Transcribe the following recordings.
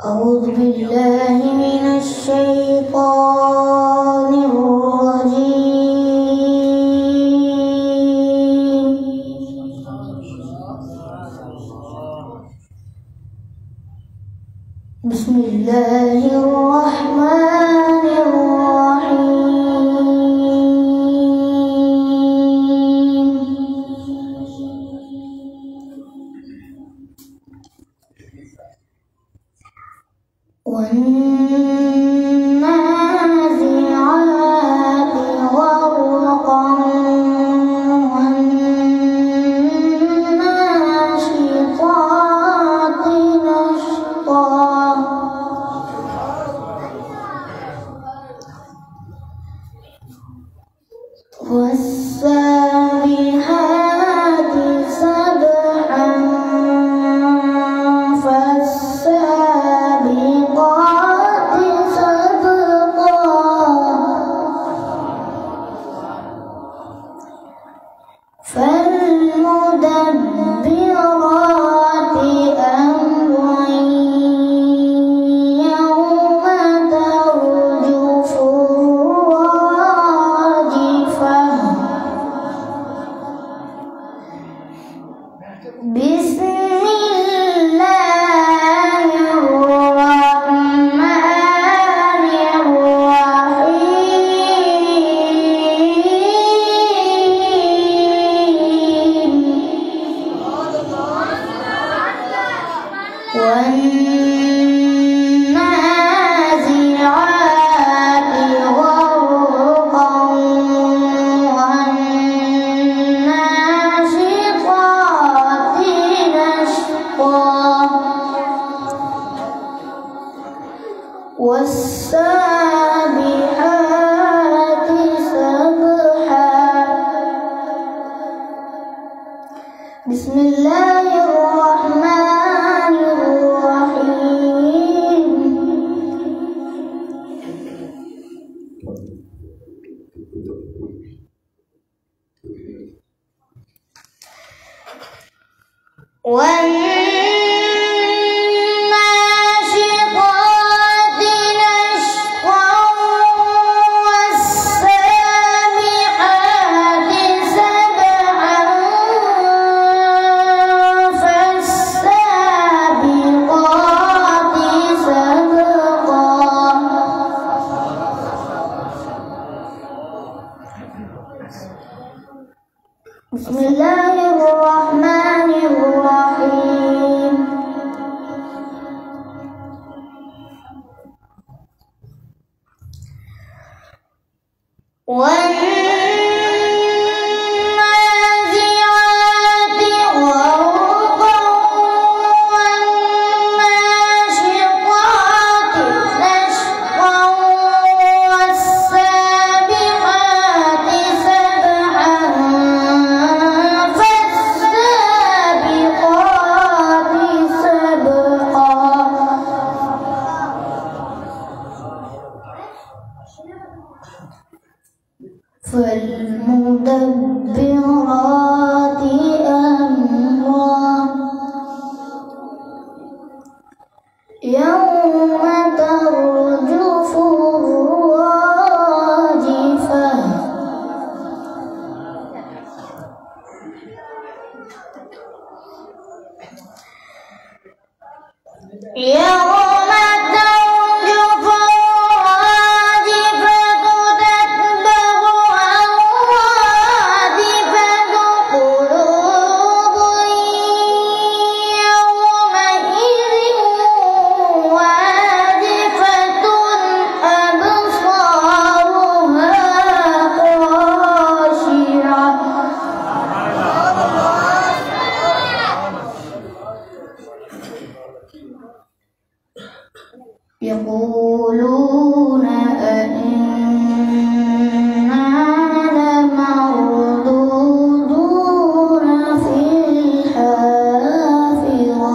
أعوذ بالله من الشيطان الرجيم. بسم الله الرحمن الرحيم. والنازعات غرقا والناشطات نشطا والسابحات سبحا فالسابقات سبقا فالمدبرات أمرا يوم ترجف الراجفة بسم الله الرحمن الرحيم. والنازعات غرقا والناشطات نشطا والسابحات سبحا. بسم الله الرحمن الرحيم. والناشطات نشطا والسابحات سبحا فالسابقات سبقا بسم الله الرحمن الرحيم. والنازعات غرقا والناشطات نشطا والسابحات سبحا فالسابقات سبقا فالمدبرات أمرا يوم ترجف الراجفة يوم ترجف الراجفة تتبعها الرادفة قلوب يومئذ واجفة أبصارها خاشعة يقولون أئنا لمردودون في الحافرة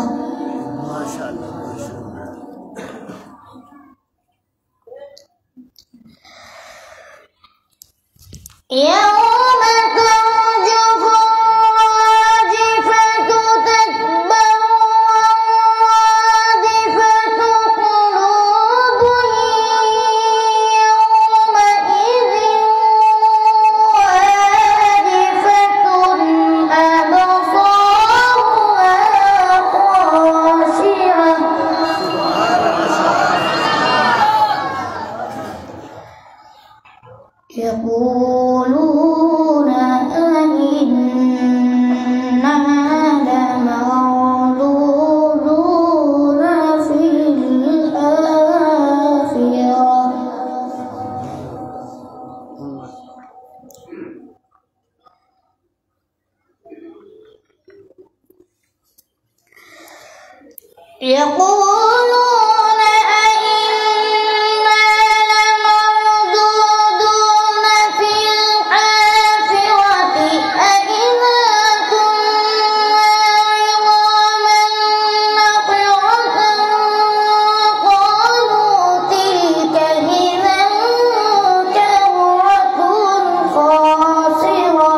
يوم ترجف الراجفة تتبعها الرادفة يقولون أئنا لمردودون في الحافرة أئذا كنا عظاما نخرة قالوا تلك إذا كرة خاسرة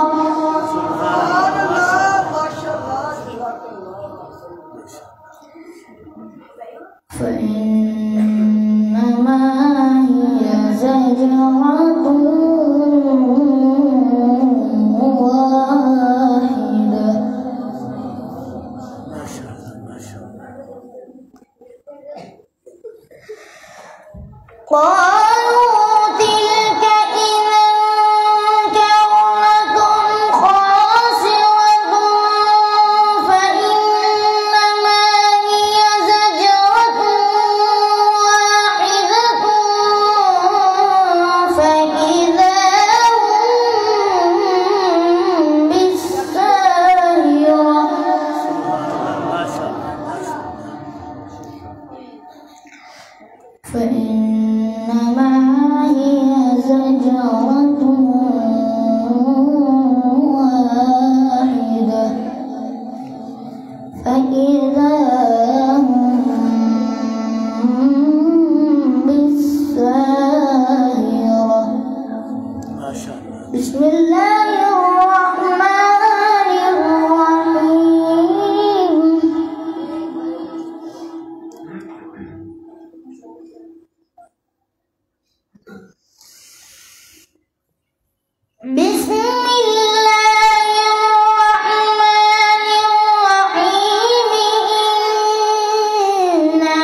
فإنما هي زجرة واحدة قالوا تلك إذا كرة خاسرة فإنما هي زجرة واحدة فإذا هم بالساهرة فإنما هي زجرة واحدة فإذا هم بالساهرة. بسم الله الرحمن الرحيم. بسم الله الرحمن الرحيم. إنا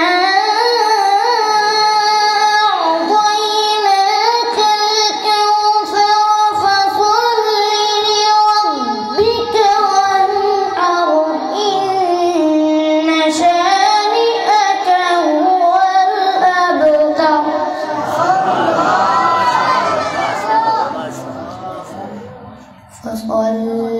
أعطيناك الكوثر فصل لربك وانحر إن شانئك هو الأبتر. فصل